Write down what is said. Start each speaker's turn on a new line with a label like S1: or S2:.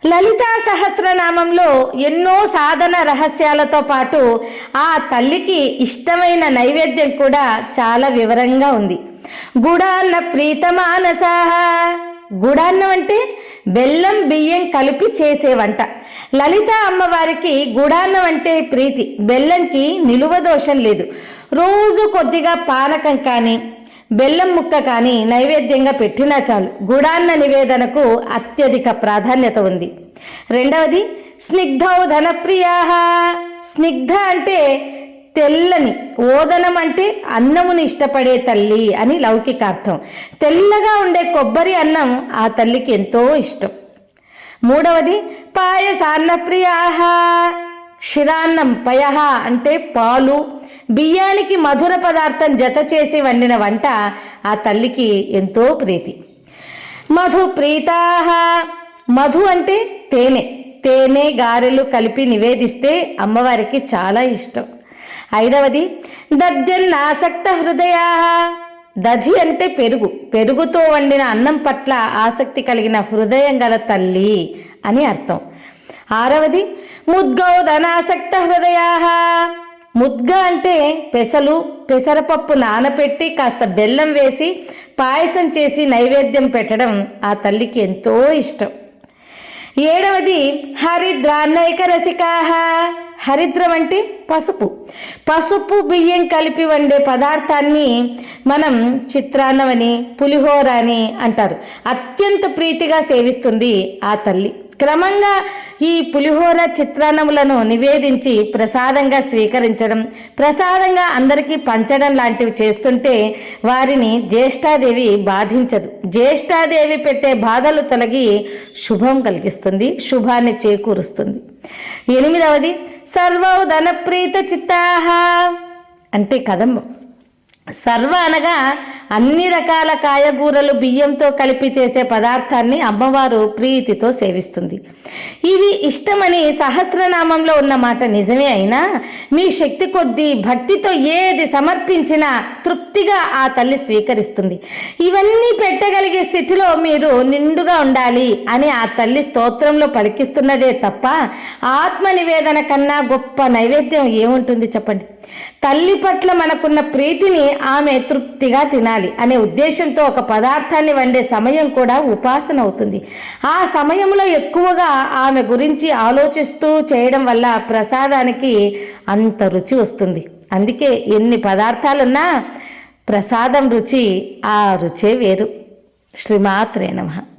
S1: లలితా సహస్రనామంలో ఎన్నో సాధన రహస్యాలతో పాటు ఆ తల్లికి ఇష్టమైన నైవేద్యం కూడా చాలా వివరంగా ఉంది. గుడాన్న ప్రీతమానసాహ. గుడాన్నం అంటే బెల్లం బియ్యం కలిపి చేసే వంట. లలిత అమ్మవారికి గుడాన్నం అంటే ప్రీతి. బెల్లంకి నిలువ దోషం లేదు. రోజు కొద్దిగా పానకం కానీ బెల్లం ముక్క కానీ నైవేద్యంగా పెట్టినా చాలు. గుడాన్న నివేదనకు అత్యధిక ప్రాధాన్యత ఉంది. రెండవది స్నిగ్ధౌధన ప్రియాహ. స్నిగ్ధ అంటే తెల్లని, ఓదనం అంటే అన్నముని ఇష్టపడే తల్లి అని లౌకికార్థం. తెల్లగా ఉండే కొబ్బరి అన్నం ఆ తల్లికి ఎంతో ఇష్టం. మూడవది పాయసాన్న ప్రియాహ. క్షీరాన్నం, పయహ అంటే పాలు, బియ్యానికి మధుర పదార్థం జత చేసి వండిన వంట ఆ తల్లికి ఎంతో ప్రీతి. మధు ప్రీతాహ. మధు అంటే తేనె. తేనె గారెలు కలిపి నివేదిస్తే అమ్మవారికి చాలా ఇష్టం. ఐదవది దధ్యన్నాసక్త హృదయా. దధి అంటే పెరుగు. పెరుగుతో వండిన అన్నం పట్ల ఆసక్తి కలిగిన హృదయం గల తల్లి అని అర్థం. ఆరవది ముద్గౌదనాసక్త హృదయా. ముద్గ అంటే పెసలు, పెసరపప్పు నానపెట్టి కాస్త బెల్లం వేసి పాయసం చేసి నైవేద్యం పెట్టడం ఆ తల్లికి ఎంతో ఇష్టం. ఏడవది హరిద్రాన్నైక రసికాహ. హరిద్రం అంటే పసుపు. పసుపు బియ్యం కలిపి వండే పదార్థాన్ని మనం చిత్రాన్నమని, పులిహోర అని అంటారు. అత్యంత ప్రీతిగా సేవిస్తుంది ఆ తల్లి. క్రమంగా ఈ పులిహోర, చిత్రాన్నములను నివేదించి ప్రసాదంగా స్వీకరించడం, ప్రసాదంగా అందరికీ పంచడం లాంటివి చేస్తుంటే వారిని జ్యేష్ఠాదేవి బాధించదు. జ్యేష్ఠాదేవి పెట్టే బాధలు తొలగి శుభం కలిగిస్తుంది, శుభాన్ని చేకూరుస్తుంది. ఎనిమిదవది సర్వౌదన ప్రీత చిత్తాహ అంటే కదంబం. సర్వ అనగా అన్ని రకాల కాయగూరలు బియ్యంతో కలిపి చేసే పదార్థాన్ని అమ్మవారు ప్రీతితో సేవిస్తుంది. ఇవి ఇష్టమని సహస్రనామంలో ఉన్న మాట నిజమే అయినా మీ శక్తి కొద్దీ భక్తితో ఏది సమర్పించినా తృప్తిగా ఆ తల్లి స్వీకరిస్తుంది. ఇవన్నీ పెట్టగలిగే స్థితిలో మీరు నిండుగా ఉండాలి అని ఆ తల్లి స్తోత్రంలో పలికిస్తున్నదే తప్ప ఆత్మ నివేదన కన్నా గొప్ప నైవేద్యం ఏముంటుంది చెప్పండి. తల్లి పట్ల మనకున్న ప్రీతిని ఆమె తృప్తిగా తినాలి అనే ఉద్దేశంతో ఒక పదార్థాన్ని వండే సమయం కూడా ఉపాసన అవుతుంది. ఆ సమయంలో ఎక్కువగా ఆమె గురించి ఆలోచిస్తూ చేయడం వల్ల ప్రసాదానికి అంత రుచి వస్తుంది. అందుకే ఎన్ని పదార్థాలున్నా ప్రసాదం రుచి ఆ రుచే వేరు. శ్రీమాత్రే నమః.